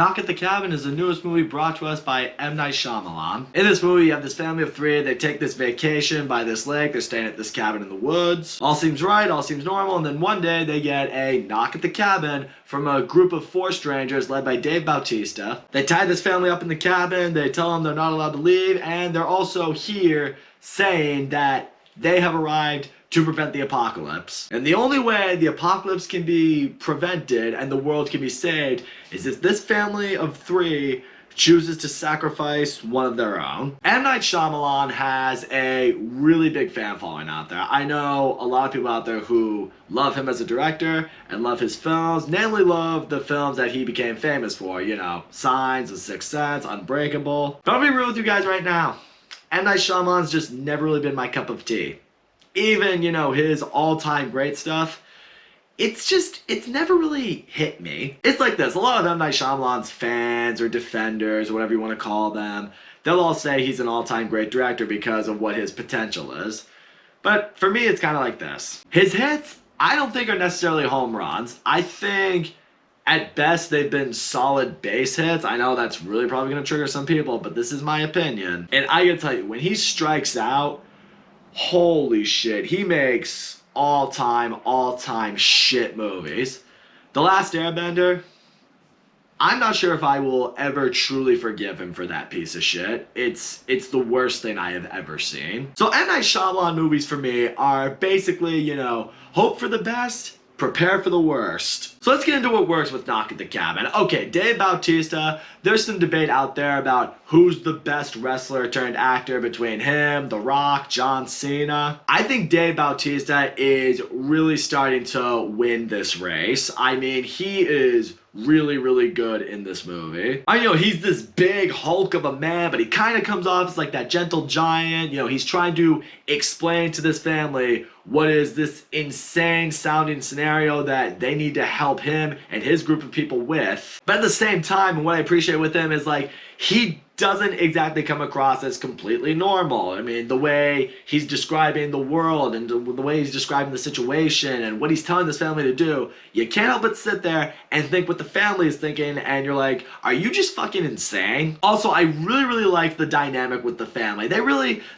Knock at the Cabin is the newest movie brought to us by M. Night Shyamalan. In this movie, you have this family of three. They take this vacation by this lake. They're staying at this cabin in the woods. All seems right, all seems normal, and then one day they get a knock at the cabin from a group of four strangers led by Dave Bautista. They tie this family up in the cabin. They tell them they're not allowed to leave, and they're also here saying that they have arrived to prevent the apocalypse. And the only way the apocalypse can be prevented and the world can be saved is if this family of three chooses to sacrifice one of their own. M. Night Shyamalan has a really big fan following out there. I know a lot of people out there who love him as a director and love his films, namely love the films that he became famous for, you know, Signs, The Sixth Sense, Unbreakable. But I'll be real with you guys right now. M. Night Shyamalan's just never really been my cup of tea. Even, you know, his all-time great stuff, it's never really hit me. It's like this, a lot of M. Night Shyamalan's fans or defenders or whatever you want to call them, they'll all say he's an all-time great director because of what his potential is. But for me, it's kind of like this. His hits, I don't think are necessarily home runs. I think at best they've been solid base hits. I know that's really probably going to trigger some people, but this is my opinion. And I gotta tell you, when he strikes out, holy shit, he makes all-time shit movies. The Last Airbender, I'm not sure if I will ever truly forgive him for that piece of shit. It's the worst thing I have ever seen. So M. Night Shyamalan movies for me are basically, you know, hope for the best, prepare for the worst. So let's get into what works with Knock at the Cabin. Okay, Dave Bautista, there's some debate out there about who's the best wrestler turned actor between him, The Rock, John Cena. I think Dave Bautista is really starting to win this race. I mean, he is really good in this movie. I know he's this big hulk of a man, but he kind of comes off as like that gentle giant. You know, he's trying to explain to this family what is this insane sounding scenario that they need to help him and his group of people with. But at the same time, what I appreciate with him is like, he doesn't exactly come across as completely normal. I mean, the way he's describing the world and the way he's describing the situation and what he's telling this family to do, you can't help but sit there and think what the family is thinking, and you're like, are you just fucking insane? Also, I really liked the dynamic with the family.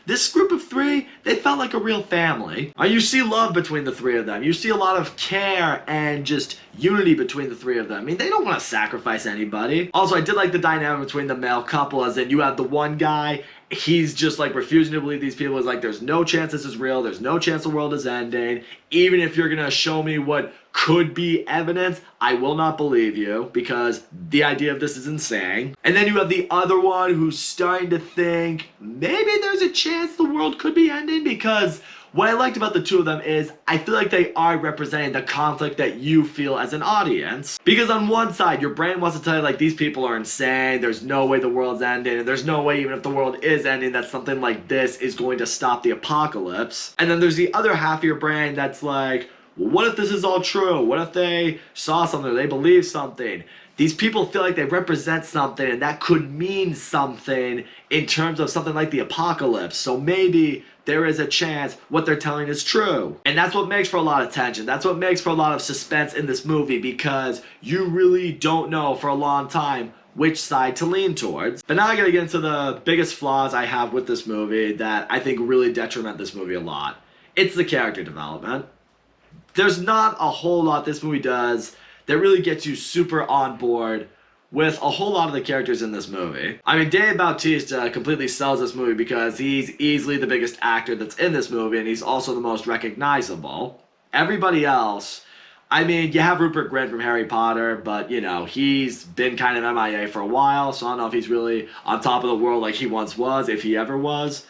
This group of three, they felt like a real family. You see love between the three of them. You see a lot of care and just unity between the three of them. I mean, they don't want to sacrifice anybody. Also, I did like the dynamic between the male couple, as in you have the one guy, he's just like refusing to believe these people. Is like, there's no chance this is real, there's no chance the world is ending. Even if you're gonna show me what could be evidence, I will not believe you because the idea of this is insane. And then you have the other one who's starting to think maybe there's a chance the world could be ending, because what I liked about the two of them is I feel like they are representing the conflict that you feel as an audience. Because on one side, your brain wants to tell you like, these people are insane, there's no way the world's ending, and there's no way even if the world is ending that something like this is going to stop the apocalypse. And then there's the other half of your brain that's like, well, what if this is all true? What if they saw something or they believe something? These people feel like they represent something, and that could mean something in terms of something like the apocalypse. So maybe there is a chance what they're telling is true. And that's what makes for a lot of tension. That's what makes for a lot of suspense in this movie, because you really don't know for a long time which side to lean towards. But now I gotta get into the biggest flaws I have with this movie that I think really detriment this movie a lot. It's the character development. There's not a whole lot this movie does that really gets you super on board with a whole lot of the characters in this movie. I mean, Dave Bautista completely sells this movie because he's easily the biggest actor that's in this movie, and he's also the most recognizable. Everybody else, I mean, you have Rupert Grint from Harry Potter, but, you know, he's been kind of MIA for a while, so I don't know if he's really on top of the world like he once was, if he ever was.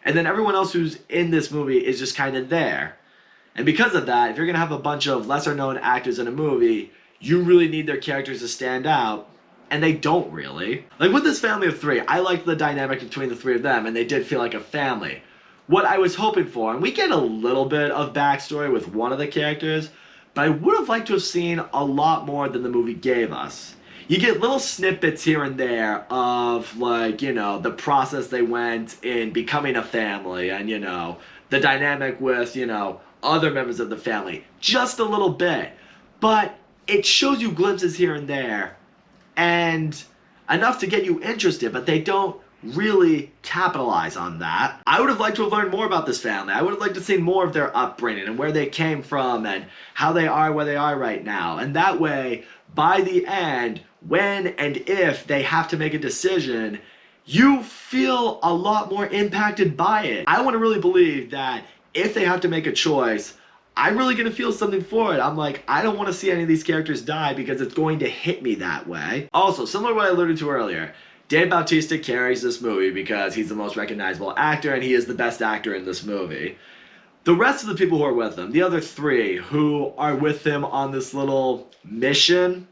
And then everyone else who's in this movie is just kind of there. And because of that, if you're going to have a bunch of lesser-known actors in a movie, you really need their characters to stand out, and they don't really. Like with this family of three, I liked the dynamic between the three of them, and they did feel like a family. What I was hoping for, and we get a little bit of backstory with one of the characters, but I would have liked to have seen a lot more than the movie gave us. You get little snippets here and there of, like, you know, the process they went in becoming a family, and, you know, the dynamic with, you know, other members of the family. Just a little bit. But it shows you glimpses here and there, and enough to get you interested, but they don't really capitalize on that. I would have liked to have learned more about this family. I would have liked to see more of their upbringing and where they came from and how they are where they are right now. And that way, by the end, when and if they have to make a decision, you feel a lot more impacted by it. I want to really believe that if they have to make a choice, I'm really going to feel something for it. I'm like, I don't want to see any of these characters die because it's going to hit me that way. Also, similar to what I alluded to earlier, Dave Bautista carries this movie because he's the most recognizable actor and he is the best actor in this movie. The rest of the people who are with him, the other three who are with him on this little mission,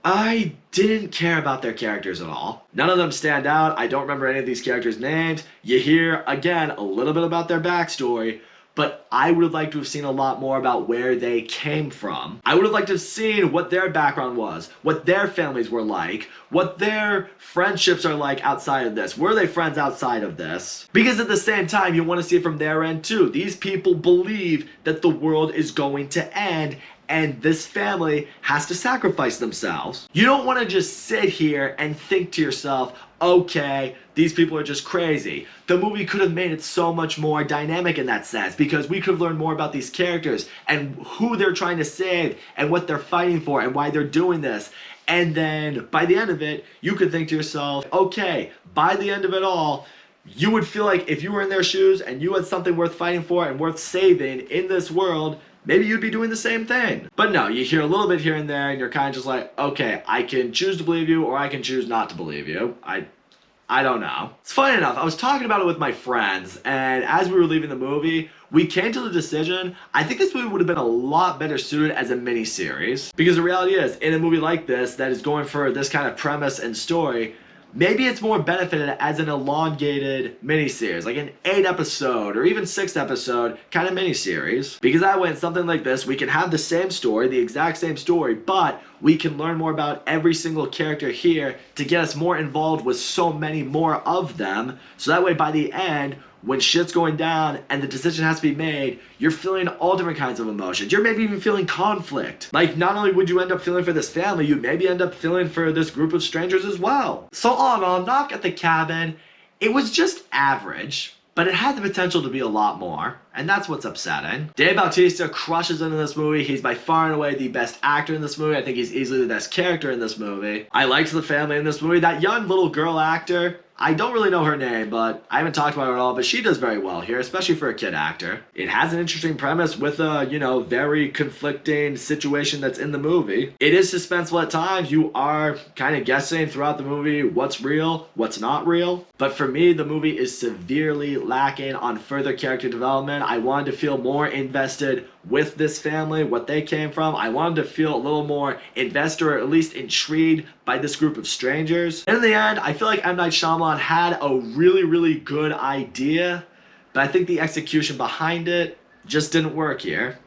I didn't care about their characters at all. None of them stand out. I don't remember any of these characters' names. You hear, again, a little bit about their backstory, but I would have liked to have seen a lot more about where they came from. I would have liked to have seen what their background was, what their families were like, what their friendships are like outside of this. Were they friends outside of this? Because at the same time, you want to see it from their end too. These people believe that the world is going to end and this family has to sacrifice themselves. You don't want to just sit here and think to yourself, okay, these people are just crazy. The movie could have made it so much more dynamic in that sense because we could have learned more about these characters and who they're trying to save and what they're fighting for and why they're doing this. And then by the end of it, you could think to yourself, okay, by the end of it all, you would feel like if you were in their shoes and you had something worth fighting for and worth saving in this world, maybe you'd be doing the same thing. But no, you hear a little bit here and there and you're kind of just like, okay, I can choose to believe you or I can choose not to believe you. I don't know. It's funny enough, I was talking about it with my friends and as we were leaving the movie, we came to the decision, I think this movie would have been a lot better suited as a mini-series. Because the reality is, in a movie like this that is going for this kind of premise and story, maybe it's more benefited as an elongated miniseries, like an 8-episode or even 6-episode kind of miniseries. Because that way in something like this, we can have the same story, the exact same story, but we can learn more about every single character here to get us more involved with so many more of them. So that way by the end, when shit's going down and the decision has to be made, you're feeling all different kinds of emotions. You're maybe even feeling conflict. Like, not only would you end up feeling for this family, you'd maybe end up feeling for this group of strangers as well. So all in all, Knock at the Cabin, it was just average, but it had the potential to be a lot more, and that's what's upsetting. Dave Bautista crushes it in this movie. He's by far and away the best actor in this movie. I think he's easily the best character in this movie. I liked the family in this movie. That young little girl actor, I don't really know her name, but I haven't talked about her at all, but she does very well here, especially for a kid actor. It has an interesting premise with a, very conflicting situation that's in the movie. It is suspenseful at times. You are kind of guessing throughout the movie what's real, what's not real. But for me, the movie is severely lacking on further character development. I wanted to feel more invested with this family, what they came from. I wanted to feel a little more invested or at least intrigued by this group of strangers. And in the end, I feel like M. Night Shyamalan had a really, really good idea, but I think the execution behind it just didn't work here.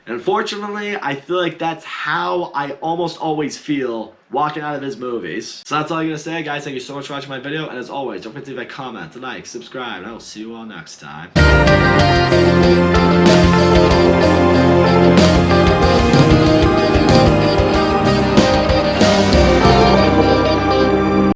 And unfortunately, I feel like that's how I almost always feel walking out of his movies. So that's all I'm going to say, guys. Thank you so much for watching my video. And as always, don't forget to leave a comment, like, subscribe, and I will see you all next time.